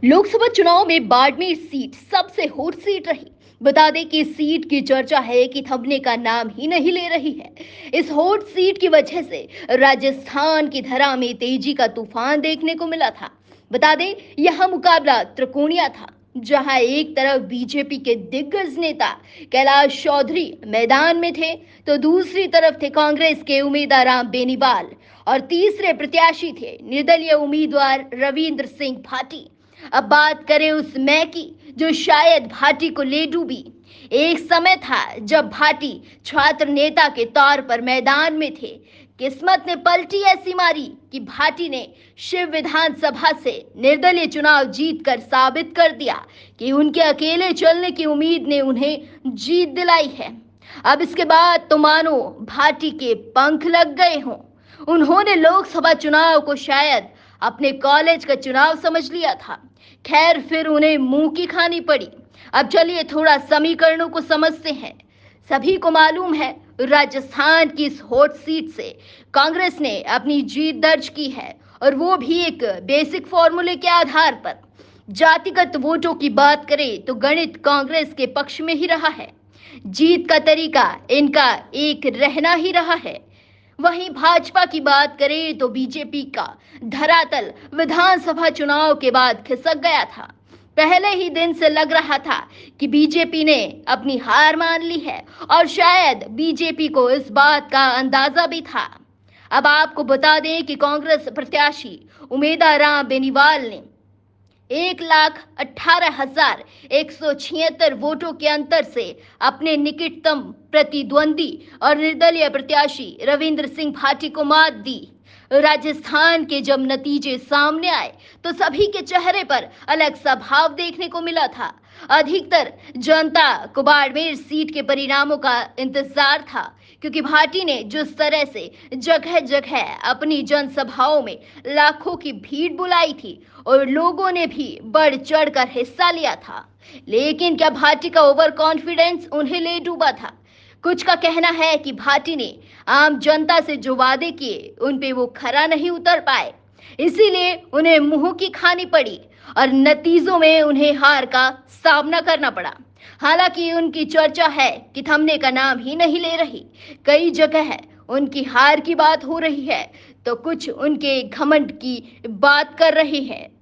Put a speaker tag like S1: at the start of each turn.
S1: लोकसभा चुनाव में बाड़मेर सीट सबसे हॉट सीट रही। बता दें कि इस सीट की चर्चा है कि थमने का नाम ही नहीं ले रही है। इस हॉट सीट की वजह से राजस्थान की धरा में तेजी का तूफान देखने को मिला था। बता दें, यह मुकाबला त्रिकोणीय था, जहां एक तरफ बीजेपी के दिग्गज नेता कैलाश चौधरी मैदान में थे, तो दूसरी तरफ थे कांग्रेस के उम्मीदवार राम बेनीवाल और तीसरे प्रत्याशी थे निर्दलीय उम्मीदवार रविंद्र सिंह भाटी। अब बात करें उस मैं की जो शायद भाटी को ले डूबी। एक समय था जब भाटी छात्र नेता के तौर पर मैदान में थे। किस्मत ने पलटी ऐसी मारी कि भाटी ने शिव विधानसभा से निर्दलीय चुनाव जीतकर साबित कर दिया कि उनके अकेले चलने की उम्मीद ने उन्हें जीत दिलाई है। अब इसके बाद तो मानो भाटी के पंख लग गए हों। उन्होंने लोकसभा चुनाव को शायद अपने कॉलेज का चुनाव समझ लिया था। खैर, फिर उन्हें मुंह की खानी पड़ी। अब चलिए थोड़ा समीकरणों को समझते हैं। सभी को मालूम है, राजस्थान की इस हॉट सीट से कांग्रेस ने अपनी जीत दर्ज की है, और वो भी एक बेसिक फॉर्मूले के आधार पर। जातिगत वोटों की बात करें तो गणित कांग्रेस के पक्ष में ही रहा है। जीत का तरीका इनका एक रहना ही रहा है। वहीं भाजपा की बात करें तो बीजेपी का धरातल विधानसभा चुनाव के बाद खिसक गया था। पहले ही दिन से लग रहा था कि बीजेपी ने अपनी हार मान ली है, और शायद बीजेपी को इस बात का अंदाजा भी था। अब आपको बता दें कि कांग्रेस प्रत्याशी उम्मीदवार राम बेनीवाल ने 1,18,176 वोटों के अंतर से अपने निकटतम प्रतिद्वंदी और निर्दलीय प्रत्याशी रविंद्र सिंह भाटी को मात दी। राजस्थान के जब नतीजे सामने आए तो सभी के चेहरे पर अलग सा भाव देखने को मिला था। अधिकतर जनता को बाड़मेर सीट के परिणामों का इंतजार था, क्योंकि भाटी ने जिस तरह से जगह जगह अपनी जनसभाओं में लाखों की भीड़ बुलाई थी, और लोगों ने भी बढ़ चढ़कर हिस्सा लिया था। लेकिन क्या भाटी का ओवर कॉन्फिडेंस उन्हें ले डूबा था? कुछ का कहना है कि भाटी ने आम जनता से जो वादे किए उन पे वो खरा नहीं उतर पाए, इसीलिए उन्हें मुंह की खानी पड़ी और नतीजों में उन्हें हार का सामना करना पड़ा। हालांकि उनकी चर्चा है कि थमने का नाम ही नहीं ले रही। कई जगह है उनकी हार की बात हो रही है, तो कुछ उनके घमंड की बात कर रही है।